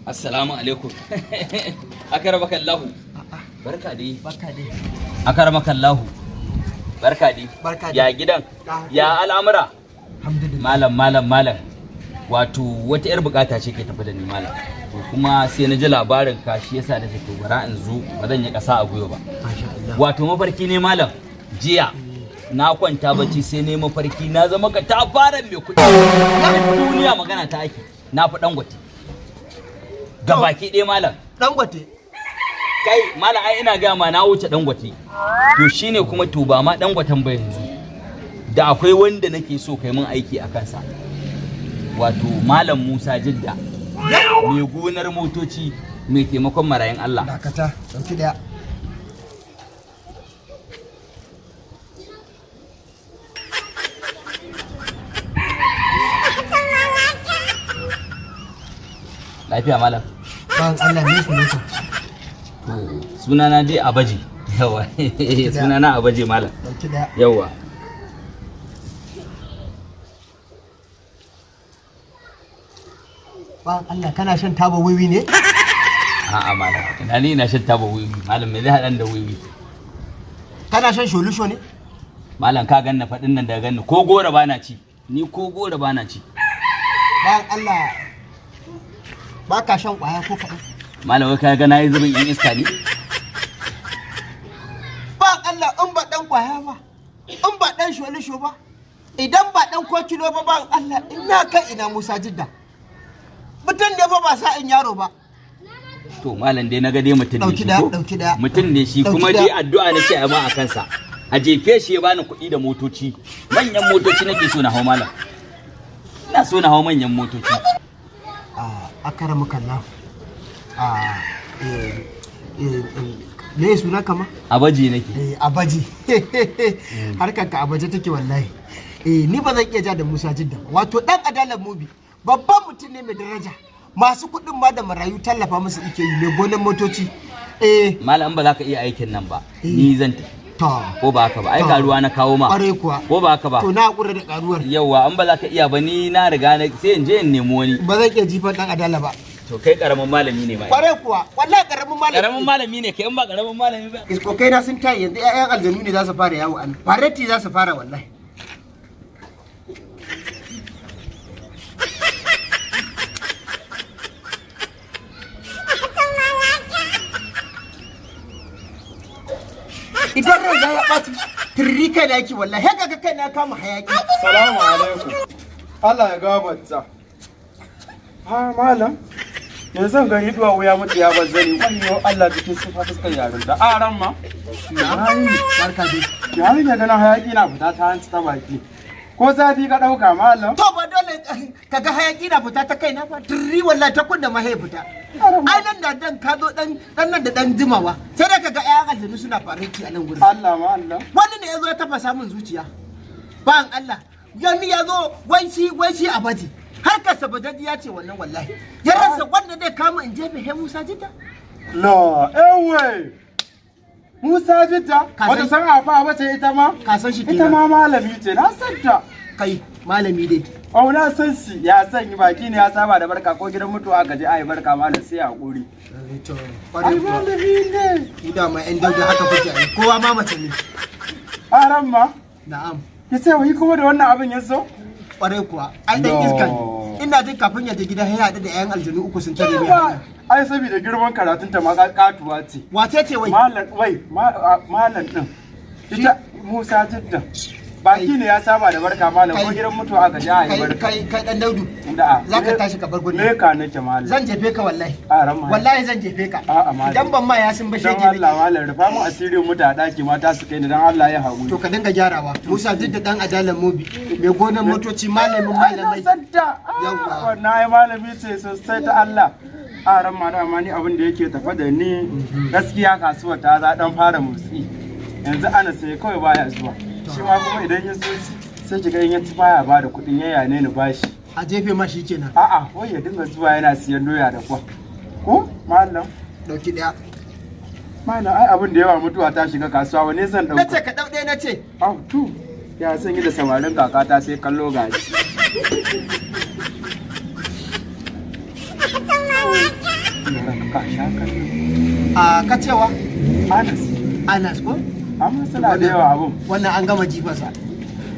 Assalamu alaikum. Akarabaka Allahu. Barka dai. Barka dai. Akarabaka Allahu. Barka dai. Barka dai. Ya gidan? Ya al'amura? Alhamdulillah. Malam. Wato wata yar bukata ce ke tafi da ni malam. To kuma sai na ji labarin ka shi yasa da to bara in zo ba zan yi kasa a goyo ba. Masha Allah. Wato mafarki ne malam. Jiya na kwanta bacci sai ne mafarki na zama ka ta fara mai kuɗi. Duniya magana ta ake. Na fi Dangote. Ga baki ɗaya malam. Dangote. Kai malam ai ina ga ma na wuce Dangote. To shine kuma to ba ma Dangoten ba yanzu. Da akwai wanda nake so kai mun aiki a kansa. Wato Malam Musa Jidda. Mai gonar motoci mai taimakon marayin Allah. Dakata, dauki daya. Lafiya malam. Ban Allah ne sunanka. Sunana dai Abaji. Yawa. Sunana Abaji malam. Dauki daya. Yawa. Ban Allah kana shan taba wiwi ne? A'a malam. Ina shan taba wiwi. Malam me zai hadan da wiwi? Kana shan sholusho ne? Malam ka ganna fadin nan da ganni ko gora bana ci. Ni ko gora bana ci. Ban Allah ba ka shan kwaya ko kaɗan. Malam wai ka ga nayi zubin yan iska ne? Ban Allah in ba dan kwaya ba, in ba dan sholusho ba, idan ba dan kokilo ba ban Allah ina kai ina Musa Jidda. Mutum ne fa ba sa in yaro ba. To malam dai naga dai mutum ne shi ko? Dauki daya. Mutum ne shi kuma dai addu'a nake a ma a kansa. A jefe shi ya bani kuɗi da motoci. Manyan motoci nake so na hau malam. Ina so na hau manyan motoci. Akaramuka Allah. Me suna kama? Abaji nake. Abaji. Harkar ka abaje take wallahi. Ni ba zan iya ja da Musa Jidda. Wato dan adalar mubi. Babban mutum ne mai daraja. Masu kuɗin ma da marayu tallafa musu ike yi mai gonan motoci. Malam ba za ka iya aikin nan ba. Ni zan tafi. Ko ba haka ba? Ai karuwa na kawo ma. Ƙware kuwa. Ko ba haka ba? To na hakura da karuwar. Yawwa an ba za ka iya ba ni na riga sai in je in nemo wani. Ba zan iya jifan dan adala ba. To kai karamin malami ne ba. Ƙware kuwa. Wallahi karamin malami. Karamin malami ne kai in ba karamin malami ba. Iskokai na sun tayi yanzu ƴaƴan aljanu ne za su fara yawo an. Fareti za su fara wallahi. Idan rai ya ɓaci turri kai da yake wallahi haka ga kai na kama hayaki. Salamu alaikum. Allah ya gabata. Ha malam. Yanzu zan gani duwa wuya mutu ya bazzani wayo Allah jikin su fuskar yaron da aran ma. Barka dai. Yaron ya gana hayaki na fita ta hanci ta baki. Ko zafi ka dauka malam? To ba dole kaga hayaki na fita ta kaina ba turri wallahi ta kunna ma hay fita. Ai nan da dan ka zo dan nan da dan jimawa sai da kaga ƴaƴan aljanu suna faraki a nan gurin. Allah ma Allah. Wani ne yazo ya tafasa min zuciya. Ban Allah. Yani yazo wai shi a baji. Har ka sabajaji ya ce wannan wallahi. Ya rasa wanda zai kama in jefe he Musa Jidda. La ewe. Musa Jidda wata san afa ba ce ita ma? Ka san shi kenan. Ita ma malami ce na san ta. Kai malami dai. Oh na san shi ya san yi baki ne ya saba da barka ko gidan mutuwa aka je ai barka malam sai hakuri. Ai malami ne. Ida ma ɗan dauda haka kuke ai kowa ma mace ne. Aran ma? Na'am. Ya ce wai kuma da wannan abin ya zo? Kwarai kuwa. Ai dan iskan. Ina jin kafin ya je gida ya haɗu da ƴan aljanu uku sun tare mai hanya. Ai saboda girman karatun ta ma katuwa ce. Wace ce wai? Malam din. Ita Musa Jidda. Baki ne ya saba da barka malam ko gidan mutuwa aka je ai barka. Kai dan Daudu. Da zaka tashi ka bar gurin. Me ka nake malam? Zan jefe ka wallahi. Aran ma. Wallahi zan jefe ka. A'a malam. Idan ban ma ya sun bashe Dan Allah malam rufa mu asirin muta daki mata su kai ni dan Allah ya haƙuri. To ka dinga gyarawa. Musa Jidda dan adalan mobi. Mai gonan motoci malamin malamai. Yawwa. Wannan ai malami ce sosai ta Allah. Aran ma dama ni abin da yake tafa da ni gaskiya kasuwa ta za dan fara motsi. Yanzu ana sai kawai baya zuwa. Shi ma kuma idan ya zo sai kiga in ya ci baya ba da kuɗin yaya ne ni bashi. A jefe ma shi kenan. A'a, wai ya dinga zuwa yana siyan doya da kwa. Ko mallam? Dauki daya. Mallam ai abin da yawa mutuwa ta shiga kasuwa wane zan dauka. Nace ka dau ɗaya nace. Au to. Ya san yi da samarin kakata sai kallo gashi. ka sha kallo A ka cewa Anas Anas ko? amma suna da yawa abun Wannan an gama jifansa.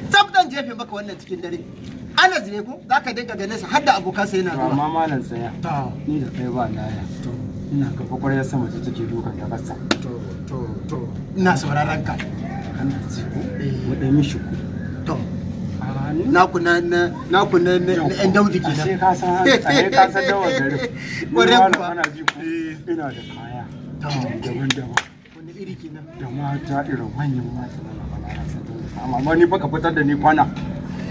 Tsaf dan jefe maka wannan cikin dare. Anas ne ko? Za ka dinga ganin sa har da abokansa yana zuwa. amma malam tsaya To, ni da kai ba laya ina ga kwakwar sama ta take dukan ta kasa to, ina sauraron ka. kana ji ko mu dai mishi ku To, naku na yan daudi ashe kenan. ka san ashe ka san dawa gari Ƙwarai ni kuwa. ana ji ku ina da kaya daban-daban Wani iri kenan. da mata irin manyan mata na amma ni baka fitar da ni kwana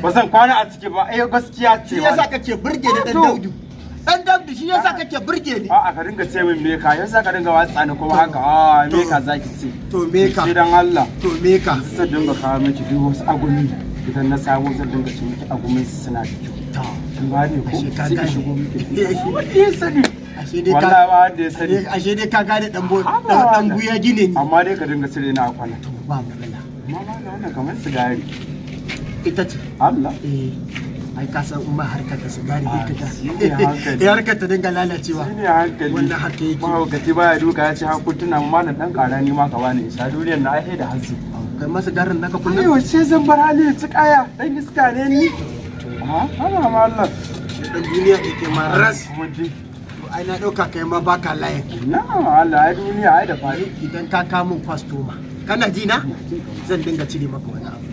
ba zan kwana a ciki ba gaskiya ce Shi yasa kake burge ni dan daudu. Dan daudu shi yasa kake burge ni. a'a ka dinga ce min me ka yasa ka dinga watsa ni kuma haka me ka zaki ce To me ka? sai dan Allah To me ka? zan dinga kawo miki duk wasu agumi idan na samu zan dinga ci miki agumin su suna da kyau To, kin gane ko ashe ka sai ka gane. shigo miki wanda ya sani ashe dai wallahi ka ba wanda ya sani ashe dai ka gane dan buya gine ni. amma dai ka dinga cire na a kwana To ba matsala. amma ma ga wannan kamar sigari Ita ce. Allah Ai ka san umma harkar ta sigari Ah, ita ta. shi ne hankali. Ya harkar ta dinga lalacewa. shine hankali Wannan haka yake. mahaukaci baya duka ya ce hakutuna malam dan kara ni ma ka bani isa duniyar na ai da hazzu Kai masa garin naka ai kullum. wace zan bar hali ci kaya dan iska ne ni ha ana mallam Dan duniya yake ma ras. kuma dai Ai na dauka kai ma baka layaki. na Allah ai duniya ai da fari Idan ka kamun kwastoma. Kana ji na? Zan dinga cire maka wani abu.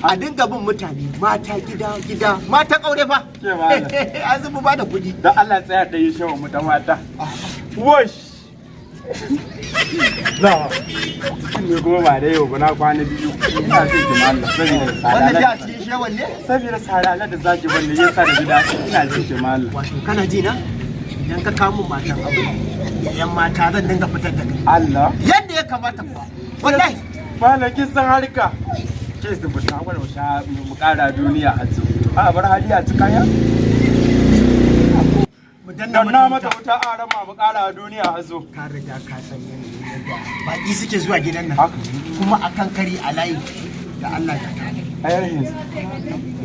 A dinga bin mutane mata gida matan aure fa. Ke malam. An zuba ba da kuɗi. dan Allah tsaya da yi shawa mu ta mata wash na ne kuma ba da yau ba na kwana biyu ina jin ki mallam Wannan da saboda cikin shewan ne? saboda sarala da zaki banda yasa da gida ina jin ki mallam Wato kana ji na? Idan ka kamun matan aure. Yan mata zan dinga fitar da kai. Allah Yadda ya kamata kuwa. Wallahi. malam kin san harka ke su fita gwada mu kara duniya a zu a bar hali a cikaya Mu dan na mata wuta a rama mu kara duniya a zo Ka riga ka san yanayin yadda baki suke zuwa gidan nan. haka Kuma akan kari a layi da Allah ya ta. ayar hin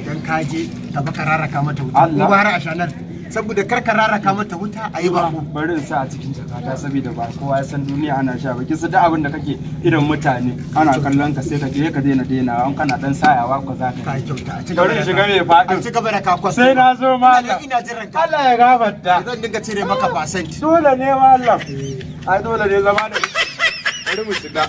Idan ka je ka baka raraka mata wuta. Allah. Ko bara a shanar. Saboda kar ka raraka mata wuta a yi bako. bari in sa a cikin jakata saboda ba kowa ya san duniya ana sha ba kisa duk abin da kake idan mutane ana kallon ka sai ka je ka daina an kana dan sayawa ko za Ka ka yi kyauta. A ci bari in shiga mai faɗin A ci gaba da ka kwasa. sai na zo malam Ina jiran ka. Allah ya gafarta Zan dinga cire maka percent. dole ne malam ai dole ne zama da bari mu shiga